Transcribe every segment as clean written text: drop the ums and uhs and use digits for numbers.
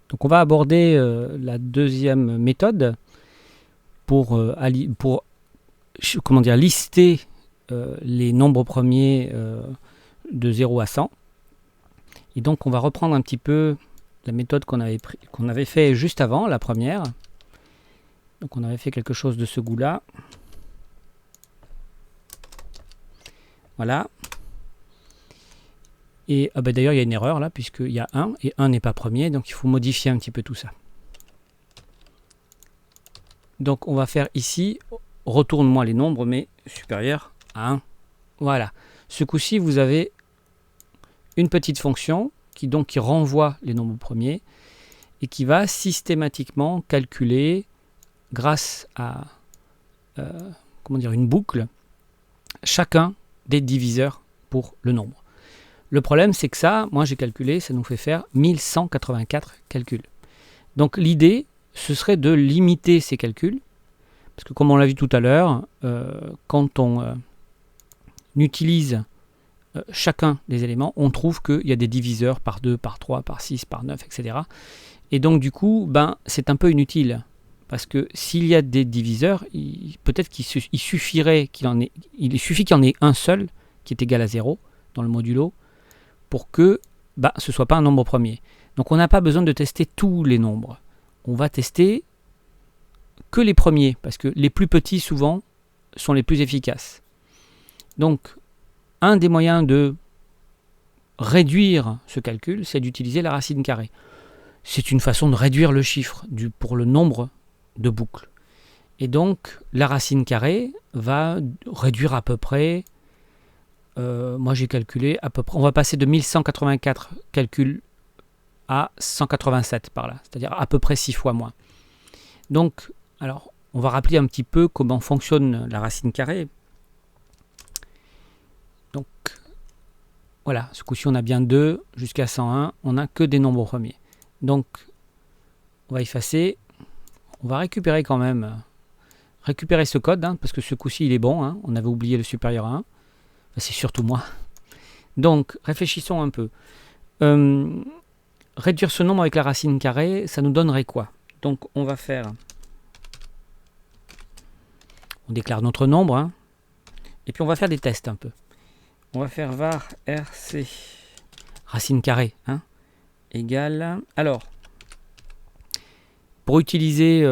Donc on va aborder la deuxième méthode pour comment dire, lister les nombres premiers de 0 à 100. Et donc on va reprendre un petit peu la méthode qu'on avait fait juste avant, la première. Donc on avait fait quelque chose de ce goût-là. Voilà. Et d'ailleurs, il y a une erreur là, puisqu'il y a 1, et 1 n'est pas premier, donc il faut modifier un petit peu tout ça. Donc on va faire ici, retourne-moi les nombres, mais supérieurs à 1. Voilà. Ce coup-ci, vous avez une petite fonction qui renvoie les nombres premiers et qui va systématiquement calculer, grâce à une boucle, chacun des diviseurs pour le nombre. Le problème, c'est que ça, moi j'ai calculé, ça nous fait faire 1184 calculs. Donc l'idée, ce serait de limiter ces calculs, parce que comme on l'a vu tout à l'heure, quand on utilise chacun des éléments, on trouve qu'il y a des diviseurs par 2, par 3, par 6, par 9, etc. Et donc du coup, c'est un peu inutile, parce que s'il y a des diviseurs, peut-être qu'il suffit qu'il y en ait un seul qui est égal à 0 dans le modulo, pour que ce ne soit pas un nombre premier. Donc on n'a pas besoin de tester tous les nombres. On va tester que les premiers, parce que les plus petits, souvent, sont les plus efficaces. Donc, un des moyens de réduire ce calcul, c'est d'utiliser la racine carrée. C'est une façon de réduire le chiffre pour le nombre de boucles. Et donc, la racine carrée va réduire à peu près... moi j'ai calculé à peu près, on va passer de 1184 calculs à 187 par là, c'est-à-dire à peu près 6 fois moins. Donc, alors, on va rappeler un petit peu comment fonctionne la racine carrée. Donc, voilà, ce coup-ci on a bien 2 jusqu'à 101, on n'a que des nombres premiers. Donc, on va effacer, on va récupérer quand même, récupérer ce code, parce que ce coup-ci il est bon, on avait oublié le supérieur à 1. C'est surtout moi. Donc, réfléchissons un peu. Réduire ce nombre avec la racine carrée, ça nous donnerait quoi? Donc, on va faire... On déclare notre nombre, et puis on va faire des tests un peu. On va faire var rc racine carrée égale... Alors, pour utiliser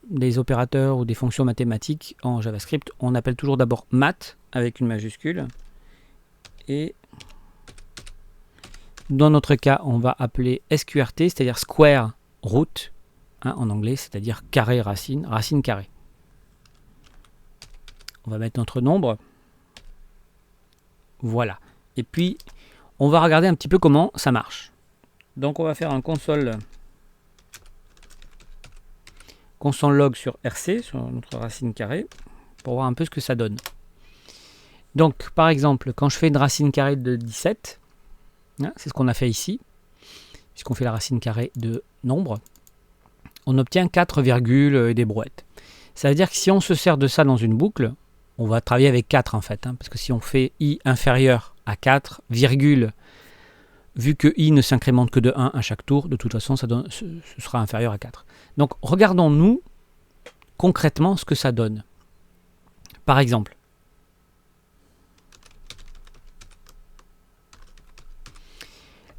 des opérateurs ou des fonctions mathématiques en JavaScript, on appelle toujours d'abord math avec une majuscule. Et dans notre cas, on va appeler sqrt, c'est-à-dire square root, en anglais, c'est-à-dire carré racine, racine carrée. On va mettre notre nombre. Voilà. Et puis, on va regarder un petit peu comment ça marche. Donc, on va faire un console log sur rc, sur notre racine carrée, pour voir un peu ce que ça donne. Donc, par exemple, quand je fais une racine carrée de 17, c'est ce qu'on a fait ici, puisqu'on fait la racine carrée de nombre, on obtient 4 virgules et des brouettes. Ça veut dire que si on se sert de ça dans une boucle, on va travailler avec 4 en fait, parce que si on fait i inférieur à 4, virgule, vu que i ne s'incrémente que de 1 à chaque tour, de toute façon, ce sera inférieur à 4. Donc, regardons-nous concrètement ce que ça donne. Par exemple,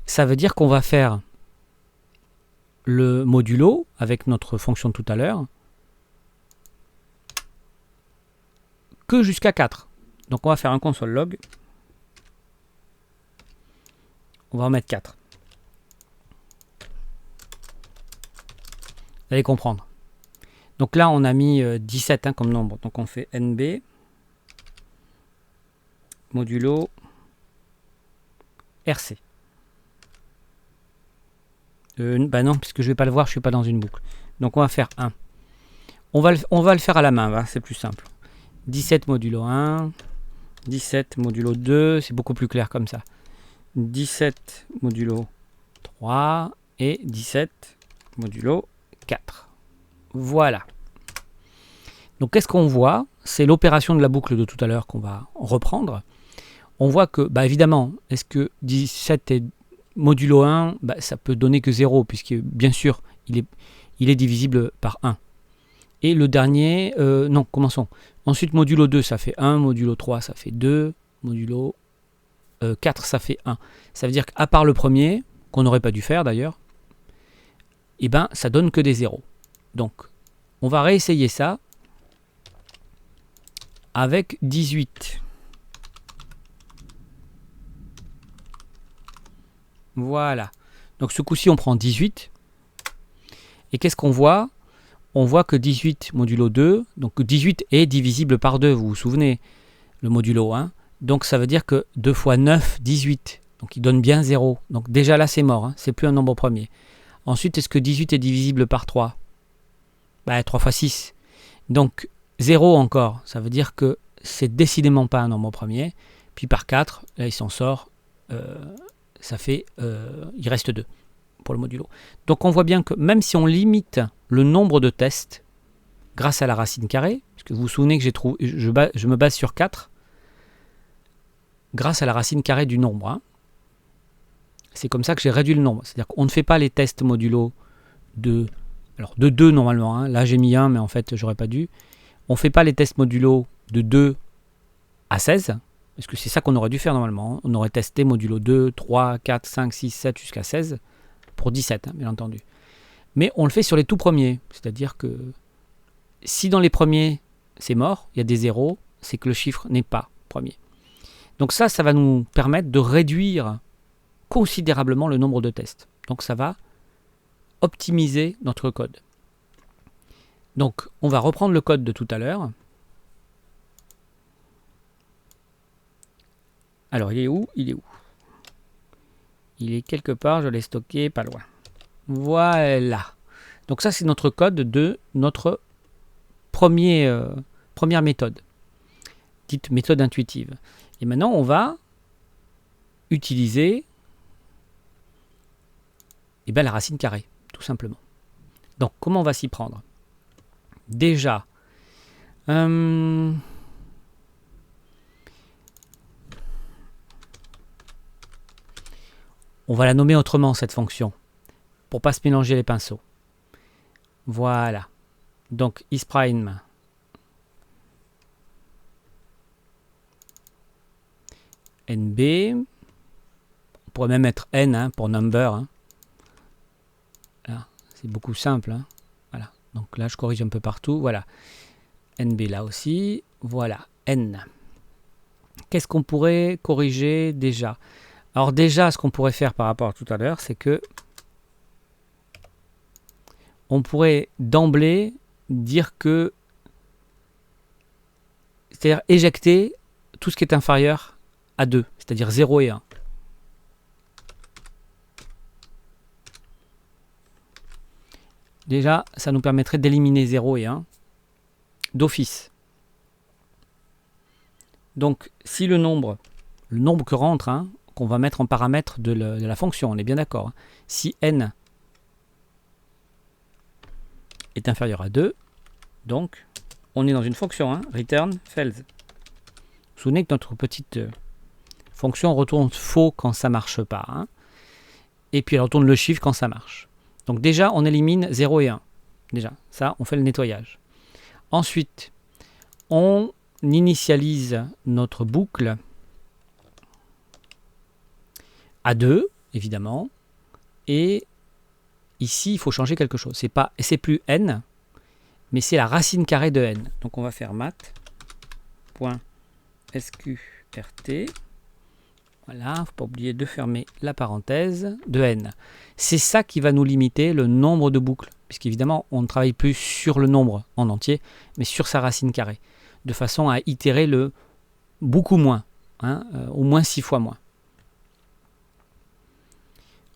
ça veut dire qu'on va faire le modulo avec notre fonction de tout à l'heure que jusqu'à 4. Donc on va faire un console log. On va en mettre 4. Vous allez comprendre. Donc là on a mis 17 comme nombre. Donc on fait nb modulo rc. Non, puisque je ne vais pas le voir, je ne suis pas dans une boucle. Donc on va faire 1. On va le faire à la main, c'est plus simple. 17 modulo 1, 17 modulo 2, c'est beaucoup plus clair comme ça. 17 modulo 3 et 17 modulo 4. Voilà. Donc qu'est-ce qu'on voit? C'est l'opération de la boucle de tout à l'heure qu'on va reprendre. On voit que, évidemment, est-ce que 17 est modulo 1, bah, ça peut donner que 0, puisque bien sûr, il est divisible par 1. Et le dernier, non, commençons. Ensuite, modulo 2, ça fait 1, modulo 3, ça fait 2, modulo 4, ça fait 1. Ça veut dire qu'à part le premier, qu'on n'aurait pas dû faire d'ailleurs, eh ben, ça donne que des zéros. Donc, on va réessayer ça avec 18. Voilà. Donc ce coup-ci, on prend 18. Et qu'est-ce qu'on voit? On voit que 18 modulo 2, donc 18 est divisible par 2, vous vous souvenez, le modulo 1. Donc ça veut dire que 2 fois 9, 18. Donc il donne bien 0. Donc déjà là, c'est mort, hein, c'est plus un nombre premier. Ensuite, est-ce que 18 est divisible par 3? Bah, 3 fois 6. Donc 0 encore, ça veut dire que c'est décidément pas un nombre premier. Puis par 4, là il s'en sort, ça fait, il reste 2 pour le modulo. Donc on voit bien que même si on limite le nombre de tests grâce à la racine carrée, parce que vous vous souvenez que je me base sur 4, grâce à la racine carrée du nombre. Hein. C'est comme ça que j'ai réduit le nombre. C'est-à-dire qu'on ne fait pas les tests modulo de 2 normalement. Hein. Là j'ai mis 1, mais en fait j'aurais pas dû. On ne fait pas les tests modulo de 2 à 16, parce que c'est ça qu'on aurait dû faire normalement. Hein. On aurait testé modulo 2, 3, 4, 5, 6, 7 jusqu'à 16, pour 17, hein, bien entendu. Mais on le fait sur les tout premiers. C'est-à-dire que si dans les premiers c'est mort, il y a des zéros, c'est que le chiffre n'est pas premier. Donc ça va nous permettre de réduire considérablement le nombre de tests. Donc ça va optimiser notre code. Donc on va reprendre le code de tout à l'heure. Alors il est où? Il est quelque part, je l'ai stocké pas loin. Voilà. Donc ça c'est notre code de notre première méthode, dite méthode intuitive. Et maintenant on va utiliser la racine carrée, tout simplement. Donc comment on va s'y prendre? Déjà, on va la nommer autrement cette fonction, pour pas se mélanger les pinceaux. Voilà. Donc isPrime NB, on pourrait même mettre N hein, pour number. Hein. Là, c'est beaucoup simple. Hein. Voilà. Donc là, je corrige un peu partout. Voilà. NB là aussi. Voilà. N. Qu'est-ce qu'on pourrait corriger déjà? Alors déjà, ce qu'on pourrait faire par rapport à tout à l'heure, c'est que on pourrait d'emblée dire que, c'est-à-dire éjecter tout ce qui est inférieur à 2, c'est-à-dire 0 et 1. Déjà, ça nous permettrait d'éliminer 0 et 1 d'office. Donc, si le nombre que rentre, hein, qu'on va mettre en paramètre de la fonction, on est bien d'accord. Hein, si n est inférieur à 2, donc on est dans une fonction, hein, return false. Vous vous souvenez que notre petite fonction retourne faux quand ça ne marche pas. Hein, et puis elle retourne le chiffre quand ça marche. Donc déjà, on élimine 0 et 1. Déjà, ça, on fait le nettoyage. Ensuite, on initialise notre boucle à 2, évidemment. Et ici, il faut changer quelque chose. C'est plus n, mais c'est la racine carrée de n. Donc on va faire math.sqrt. Voilà, il ne faut pas oublier de fermer la parenthèse de n. C'est ça qui va nous limiter le nombre de boucles, puisqu'évidemment, on ne travaille plus sur le nombre en entier, mais sur sa racine carrée, de façon à itérer le beaucoup moins, hein, au moins 6 fois moins.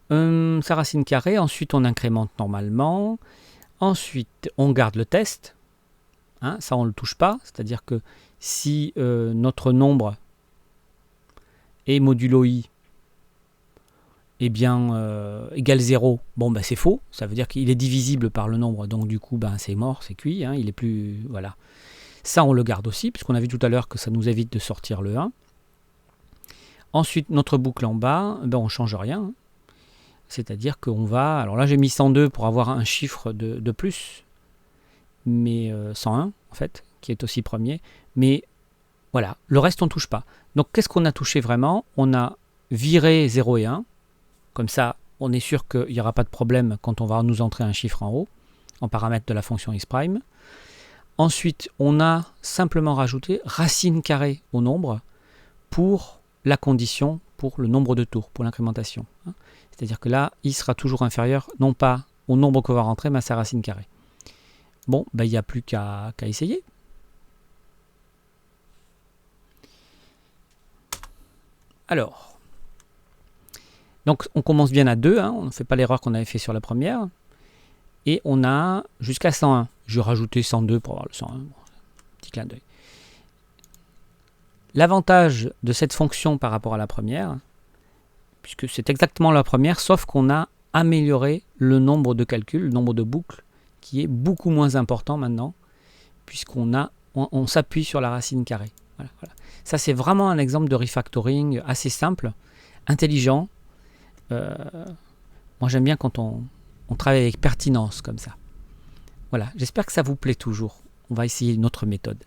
Sa racine carrée, ensuite on incrémente normalement, ensuite on garde le test, hein, ça on ne le touche pas, c'est-à-dire que si notre nombre est modulo i égale 0, bon ben c'est faux, ça veut dire qu'il est divisible par le nombre, donc du coup ben c'est mort, c'est cuit, hein, il est plus, voilà. Ça on le garde aussi, puisqu'on a vu tout à l'heure que ça nous évite de sortir le 1. Ensuite notre boucle en bas, ben on ne change rien, hein. c'est-à-dire qu'on va... Alors là, j'ai mis 102 pour avoir un chiffre de plus, mais 101, en fait, qui est aussi premier. Mais voilà, le reste, on ne touche pas. Donc, qu'est-ce qu'on a touché vraiment? On a viré 0 et 1. Comme ça, on est sûr qu'il n'y aura pas de problème quand on va nous entrer un chiffre en haut, en paramètre de la fonction isPrime. Ensuite, on a simplement rajouté racine carrée au nombre pour la condition, pour le nombre de tours, pour l'incrémentation. C'est-à-dire que là, i sera toujours inférieur, non pas au nombre qu'on va rentrer, mais à sa racine carrée. Bon, il n'y a plus qu'à essayer. Alors, donc on commence bien à 2, on ne fait pas l'erreur qu'on avait fait sur la première. Et on a jusqu'à 101. Je vais rajouter 102 pour avoir le 101. Bon, petit clin d'œil. L'avantage de cette fonction par rapport à la première, puisque c'est exactement la première, sauf qu'on a amélioré le nombre de calculs, le nombre de boucles, qui est beaucoup moins important maintenant, puisqu'on s'appuie sur la racine carrée. Voilà. Ça, c'est vraiment un exemple de refactoring assez simple, intelligent. Moi, j'aime bien quand on travaille avec pertinence comme ça. Voilà, j'espère que ça vous plaît toujours. On va essayer une autre méthode.